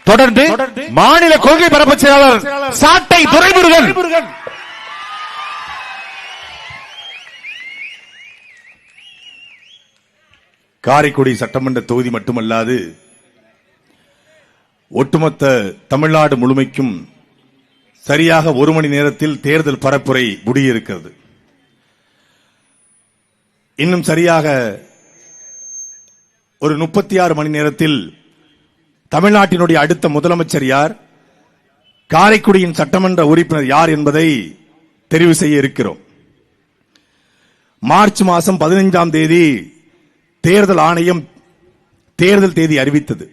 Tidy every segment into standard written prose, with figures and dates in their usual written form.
தொடர்ந்து மாநில கொள்கை பரப்பு செயலாளர் சாட்டை துரைமுருகன். காரைக்குடி சட்டமன்ற தொகுதி மட்டுமல்லாது ஒட்டுமொத்த தமிழ்நாடு முழுமைக்கும் சரியாக 1 மணி நேரத்தில் தேர்தல் பரப்புரை முடியிருக்கிறது. இன்னும் சரியாக ஒரு 36 மணி நேரத்தில் தமிழ்நாட்டினுடைய அடுத்த முதலமைச்சர் யார், காரைக்குடியின் சட்டமன்ற உறுப்பினர் யார் என்பதை தெரிவு செய்ய இருக்கிறோம். மார்ச் மாதம் 15ஆம் தேதி தேர்தல் ஆணையம் தேர்தல் தேதி அறிவித்தது.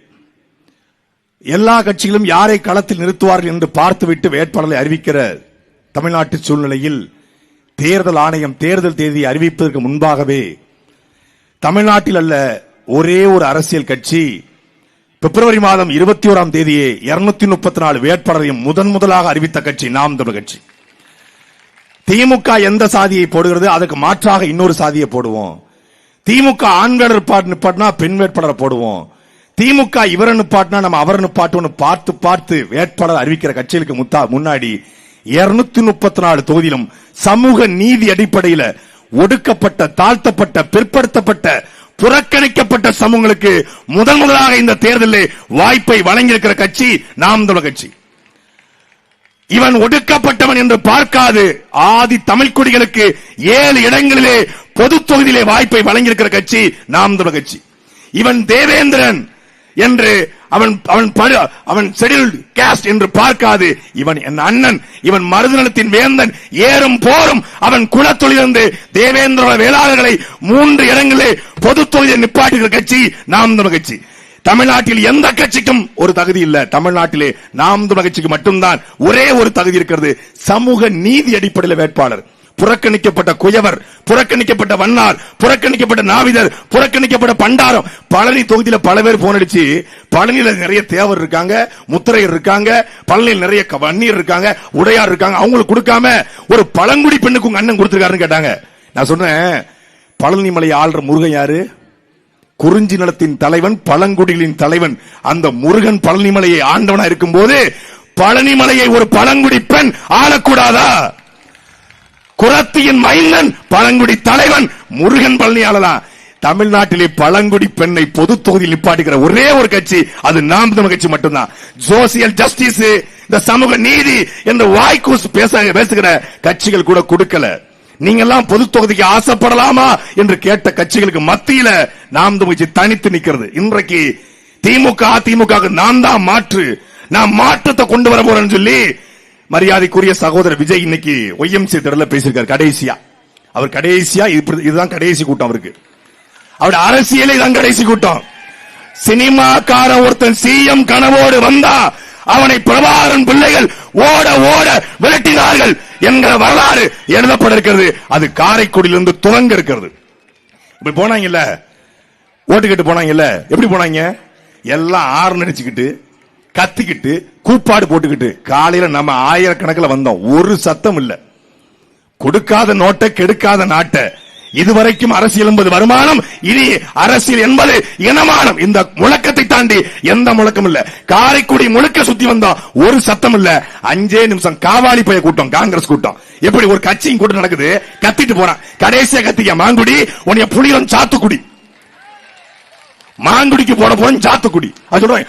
எல்லா கட்சிகளும் யாரை களத்தில் நிறுத்துவார்கள் என்று பார்த்துவிட்டு வேட்பாளரை அறிவிக்கிற தமிழ்நாட்டு சூழ்நிலையில் தேர்தல் ஆணையம் தேர்தல் தேதி அறிவிப்பதற்கு முன்பாகவே தமிழ்நாட்டில் அல்ல ஒரே ஒரு அரசியல் கட்சி பிப்ரவரி மாதம் 21ஆம் தேதியே 234 வேட்பாளரையும் முதலாக அறிவித்த கட்சி நாம் தமிழர் கட்சி. திமுக எந்த சாதியை போடுகிறது, அதுக்கு மாற்றாக இன்னொரு சாதியை போடுவோம். திமுக ஆண் வேட்பாளர் நிப்பாட்டினா பெண் வேட்பாளரை போடுவோம். திமுக இவரை நிப்பாட்டினா நம்ம அவரை நிப்பாட்டுவோம். பார்த்து வேட்பாளர் அறிவிக்கிற கட்சிகளுக்கு முன்னாடி 234 தொகுதியிலும் சமூக நீதி அடிப்படையில் ஒடுக்கப்பட்ட, தாழ்த்தப்பட்ட, பிற்படுத்தப்பட்ட, புறக்கணிக்கப்பட்ட சமூகங்களுக்கு முதலாக இந்த தேர்தலில் வாய்ப்பை வழங்கியிருக்கிற கட்சி நாம் தமிழர் கட்சி. இவன் ஒடுக்கப்பட்டவன் என்று பார்க்காது ஆதி தமிழ் குடிகளுக்கு 7 இடங்களிலே பொது தொகுதியிலே வாய்ப்பை வழங்கியிருக்கிற கட்சி நாம் தமிழர் கட்சி. இவன் தேவேந்திரன் என்று அவன் ஷெட்யூல்ட் காஸ்ட் என்று பார்க்காது, இவன் என் அண்ணன், இவன் மருதநலத்தின் வேந்தன், ஏறும் போரும் அவன் குலத்தொழிலிருந்து தேவேந்திர வேளாளர்களை 3 இடங்களிலே பொது தொகுதியில் நிப்பாட்டுகிற கட்சி நாம் தமிழர் கட்சி. தமிழ்நாட்டில் எந்த கட்சிக்கும் ஒரு தகுதி இல்ல, தமிழ்நாட்டிலே நாம் தமிழர் கட்சிக்கு மட்டும்தான் ஒரே ஒரு தகுதி இருக்கிறது, சமூக நீதி அடிப்படையில் வேட்பாளர். புறக்கணிக்கப்பட்ட குயவர், புறக்கணிக்கப்பட்ட வண்ணார், புறக்கணிக்கப்பட்ட நாவிதர், புறக்கணிக்கப்பட்ட பண்டாரம். பழனி தொகுதியில பல பேர் போன் அடிச்சு, பழனியில நிறைய தேவர் இருக்காங்க, முத்திரையர் இருக்காங்க, பழனியில் நிறைய வன்னியர் இருக்காங்க, உடையார் இருக்காங்க, அவங்களுக்கு கொடுக்காம ஒரு பழங்குடி பெண்ணுக்கு உங்க அண்ணன் கொடுத்திருக்காருன்னு கேட்டாங்க. நான் சொன்னேன், பழனி மலையை ஆள்ற முருகன் யாரு? குறிஞ்சி நிலத்தின் தலைவன், பழங்குடிகளின் தலைவன். அந்த முருகன் பழனிமலையை ஆண்டவனா இருக்கும் போது பழனிமலையை ஒரு பழங்குடி பெண் ஆளக்கூடாதா? குரத்தியின் மைந்தன் பழங்குடி தலைவன் முருகன் பழனியாளதான். தமிழ்நாட்டிலே பழங்குடி பெண்ணை பொது தொகுதியில் நிப்பாட்டுகிற ஒரே ஒரு கட்சி அது நாம் தமிழர் கட்சி மட்டும்தான். சோசியல் ஜஸ்டிஸ், இந்த சமூக நீதி என்று வாய்க்கூஸ் பேசுகிற கட்சிகள் கூட கொடுக்கல. நீங்க எல்லாம் பொது தொகுதிக்கு ஆசைப்படலாமா என்று கேட்ட கட்சிகளுக்கு மத்தியில நாம் தமிழர் கட்சி தனித்து நிக்கிறது. இன்றைக்கு திமுக அதிமுக நாம் தான் மாற்று, நாம் மாற்றத்தை கொண்டு வர போறோம்னு சொல்லி மரியாதைக்குரிய சகோதரர் விஜய் இன்னைக்கு ஒய்எம்சி திடல பேசியிருக்காரு. கடைசியா இதுதான் கடைசி கூட்டம் அவருக்கு. அவருடைய அரசியலே தான் கடைசி கூட்டம். சினிமாக்கார ஒருத்தன் சிஎம் கனவோடு வந்தா அவனை பிரபாகரன் பிள்ளைகள் ஓட ஓட விரட்டினார்கள் என்கிற வரலாறு எழுதப்பட இருக்கிறது. அது காரைக்குடியிலிருந்து துவங்க இருக்கிறது. இப்படி போனாங்கல்ல, ஓட்டுக்கிட்டு போனாங்கல்ல, எப்படி போனாங்க? எல்லாம் ஆறு அடிச்சுக்கிட்டு, கத்திக்கிட்டு, கூப்பாடு போட்டுக்கிட்டு. காலையில நம்ம ஆயிரக்கணக்கில் வந்தோம், ஒரு சத்தம் இல்ல. கொடுக்காத நோட்டை கெடுக்காத நாட்டை. இதுவரைக்கும் அரசியல் என்பது வருமானம், இனி அரசியல் என்பது இனமானம். இந்த முழக்கத்தை தாண்டி எந்த முழக்கம் இல்ல. காரைக்குடி முழுக்க சுத்தி வந்தோம், ஒரு சத்தம் இல்ல. 5 நிமிஷம் காவாலி பைய கூட்டம், காங்கிரஸ் கூட்டம். எப்படி ஒரு கட்சியின் கூட்டம் நடக்குது, கத்திட்டு போறான். கடைசியா கத்திக்க மாங்குடி, உன்னைய புளியம் சாத்துக்குடி, மாங்குடிக்கு போட போறோம் சாத்துக்குடி. அது சொல்றேன்,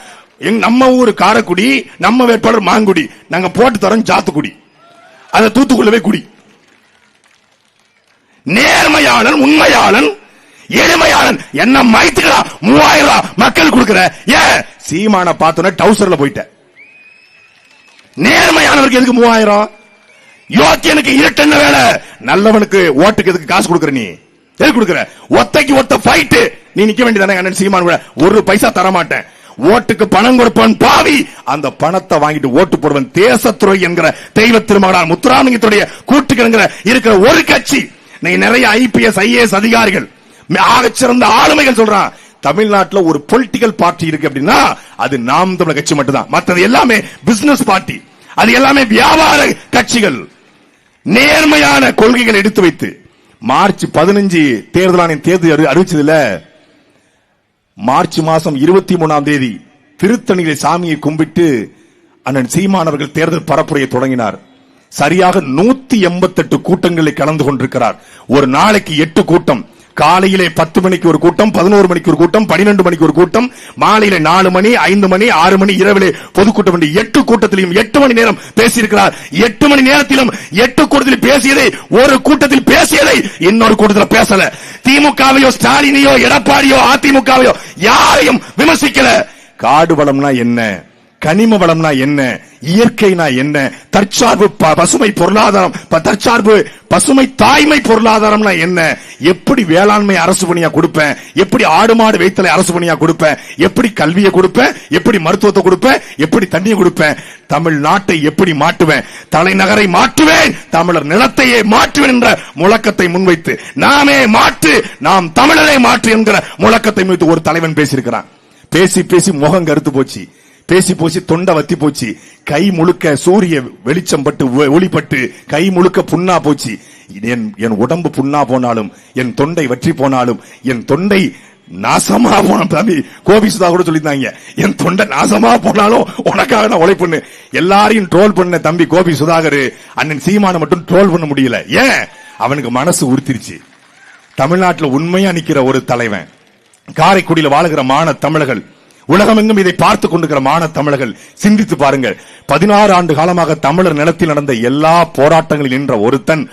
நம்ம ஊரு காரைக்குடி, நம்ம வேட்பாளர் மாங்குடி, நாங்க போட்டு தரோம் சாத்துக்குடி. அத தூத்துக்குள்ளவே குடி. நேர்மையாளன், உண்மையாளன், எளிமையாளன் என்ன மைத்துக்கிறா 3000 ரூபாய் மக்கள் கொடுக்கிற. ஏன் சீமான பார்த்தோன்னே டவுசர்ல போயிட்ட? நேர்மையானவருக்கு எதுக்கு 3000? யோக்கியனுக்கு இருட்டென்ன வேலை? நல்லவனுக்கு ஓட்டுக்கு எதுக்கு காசு கொடுக்கற? நீ எதுக்கு கொடுக்கற? ஒத்தைக்கு ஒத்த ஃபைட். நீ நிக்க வேண்டியதானே அண்ணன் சீமான் கூட. ஒரு பைசா தர மாட்டேன், ஓட்டுக்கு பணம் கொடுப்பவன் பாவி, அந்த பணத்தை வாங்கிட்டு ஓட்டு போடுவன் தேசத்துறை என்கிற தெய்வ திருமகனார் முத்துராமலிங்கத்துடைய கூட்டுக்கிற இருக்கிற ஒரு கட்சி. நிறைய ஐபிஎஸ் ஐஏஎஸ் அதிகாரிகள், ஆகச்சிறந்த ஆளுமைகள் சொல்றான், தமிழ்நாட்டில் ஒரு பொலிட்டிக்கல் பார்ட்டி இருக்கு அப்படின்னா அது நாம் தமிழர் கட்சி மட்டும்தான். மற்றது எல்லாமே பிசினஸ் பார்ட்டி, அது எல்லாமே வியாபார கட்சிகள். நேர்மையான கொள்கைகள் எடுத்து வைத்து மார்ச் 15 தேர்தல் ஆணையம் தேர்தல் அறிவிச்சதுல மார்ச் மாசம் 23ஆம் தேதி திருத்தணியிலே சாமியை கும்பிட்டு அண்ணன் சீமான் அவர்கள் தேர்தல் பரப்புரையை தொடங்கினார். சரியாக 188 கூட்டங்களில் கலந்து கொண்டிருக்கிறார். ஒரு நாளைக்கு 8 கூட்டம். காலையிலே 10 மணிக்கு ஒரு கூட்டம், 11 மணிக்கு ஒரு கூட்டம், 12 மணிக்கு ஒரு கூட்டம், மாலையில 4 மணி, 5 மணி, 6 மணி, இரவிலே பொதுக்கூட்டம் என்று 8 கூட்டத்திலும் 8 மணி நேரம் பேசியிருக்கிறார். 8 மணி நேரத்திலும் 8 கூட்டத்தில் பேசியதை, ஒரு கூட்டத்தில் பேசியதை இன்னொரு கூட்டத்தில் பேசல. திமுகவையோ ஸ்டாலினையோ எடப்பாடியோ அதிமுகவையோ யாரையும் விமர்சிக்கல. காடு வளம்னா என்ன, கனிம வளம்னா என்ன, இயற்கைனா என்ன, தற்சார்பு பசுமை பொருளாதாரம், தற்சார்பு பசுமை தாய்மை பொருளாதாரம்னா என்ன, எப்படி வேளாண்மை அரசு பணியா கொடுப்பேன், எப்படி ஆடு மாடு வைத்தலை அரசு பணியா கொடுப்பேன், எப்படி கல்வியை கொடுப்பேன், எப்படி மருத்துவத்தை கொடுப்பேன், எப்படி தண்ணியை கொடுப்பேன், தமிழ்நாட்டை எப்படி மாற்றுவேன், தலைநகரை மாற்றுவேன், தமிழர் நிலத்தையே மாற்றுவேன் என்ற முழக்கத்தை முன்வைத்து, நாமே மாற்று, நாம் தமிழரை மாற்று என்கிற முழக்கத்தை முன்வைத்து ஒரு தலைவன் பேசியிருக்கிறான். பேசி பேசி முகம் கருத்து போச்சு, பேசி போச்சு, தொண்டை வத்தி போச்சு, கை முழுக்க சூரிய வெளிச்சம் பட்டு ஒளிப்பட்டு கை முழுக்க புண்ணா போச்சு. என் உடம்பு புண்ணா போனாலும், என் தொண்டை வற்றி போனாலும், என் தொண்டை நாசமா போன தம்பி கோபி சுதா கூட சொல்லியிருந்தாங்க, என் தொண்டை நாசமா போனாலும் உனக்காக நான் உழைப்புன்னு. எல்லாரையும் ட்ரோல் பண்ண தம்பி கோபி சுதாகர் அண்ணன் சீமான மட்டும் ட்ரோல் பண்ண முடியல. ஏன்? அவனுக்கு மனசு உறுத்திருச்சு. தமிழ்நாட்டில் உண்மையா நிக்கிற ஒரு தலைவன், காரைக்குடியில் வாழுகிற மான தமிழர்கள், உலகமெங்கும் இதை பார்த்துக் கொண்டிருக்கிற மான தமிழர்கள் சிந்தித்து பாருங்கள். 16 ஆண்டு காலமாக தமிழர் நிலத்தில் நடந்த எல்லா போராட்டங்களில் நின்ற ஒருத்தன்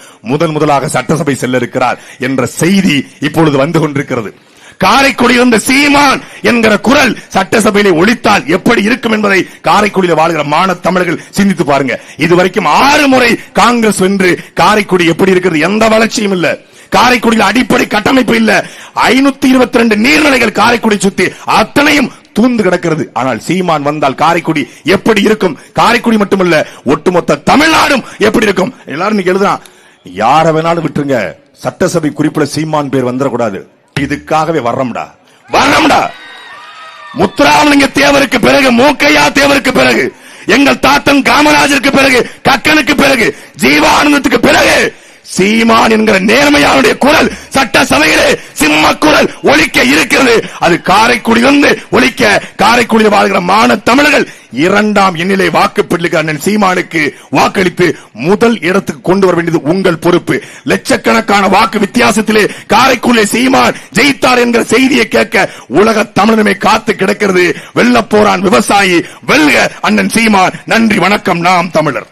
முதலாக சட்டசபை செல்ல இருக்கிறார் என்ற செய்தி இப்பொழுது வந்து கொண்டிருக்கிறது. காரைக்குடியில் இருந்த சீமான் என்கிற குரல் சட்டசபையிலே ஒலித்தால் எப்படி இருக்கும் என்பதை காரைக்குடியில் வாழ்கிற மான தமிழர்கள் சிந்தித்து பாருங்க. இதுவரைக்கும் 6 முறை காங்கிரஸ் வென்று காரைக்குடி எப்படி இருக்கிறது? எந்த வளர்ச்சியும் இல்ல. காரைக்குடியில் அடிப்படை கட்டமைப்பு இல்ல. 522 நீர்நிலைகள் காரைக்குடி சுத்தி அத்தனையும் தூந்து கிடக்கிறது. ஆனால் சீமான் வந்தால் காரைக்குடி எப்படி இருக்கும்? காரைக்குடி மட்டுமல்ல, ஒட்டுமொத்த தமிழ்நாடும் எப்படி இருக்கும்? எல்லாரும் நீங்க எழுதுறான், யார வேணாலும் விட்டுருங்க, சட்டசபை குறிப்பிட சீமான் பேர் வந்துடக்கூடாது. இதுக்காகவே வர்றோம்டா. முத்துராமலிங்க தேவருக்கு பிறகு, மூக்கையா தேவருக்கு பிறகு, எங்கள் தாத்தன் காமராஜருக்கு பிறகு, கக்கனுக்கு பிறகு, ஜீவானந்தத்துக்கு பிறகு சீமான் என்கிற நேர்மையானுடைய குரல் சட்டசபையிலே சிம்ம குரல் ஒலிக்க இருக்கிறது. அது காரைக்குடியிலிருந்து ஒலிக்க காரைக்குடியில் வாழ்கிற மான தமிழர்கள் 2ஆம் எண்ணிலே வாக்குப்பெற்று அண்ணன் சீமானுக்கு வாக்களித்து முதல் இடத்துக்கு கொண்டு வர வேண்டியது உங்கள் பொறுப்பு. லட்சக்கணக்கான வாக்கு வித்தியாசத்திலே காரைக்குடியிலே சீமான் ஜெயித்தார் என்கிற செய்தியை கேட்க உலக தமிழனமே காத்து கிடக்கிறது. வெல்ல போறான் விவசாயி, வெல்க அண்ணன் சீமான். நன்றி, வணக்கம். நாம் தமிழர்.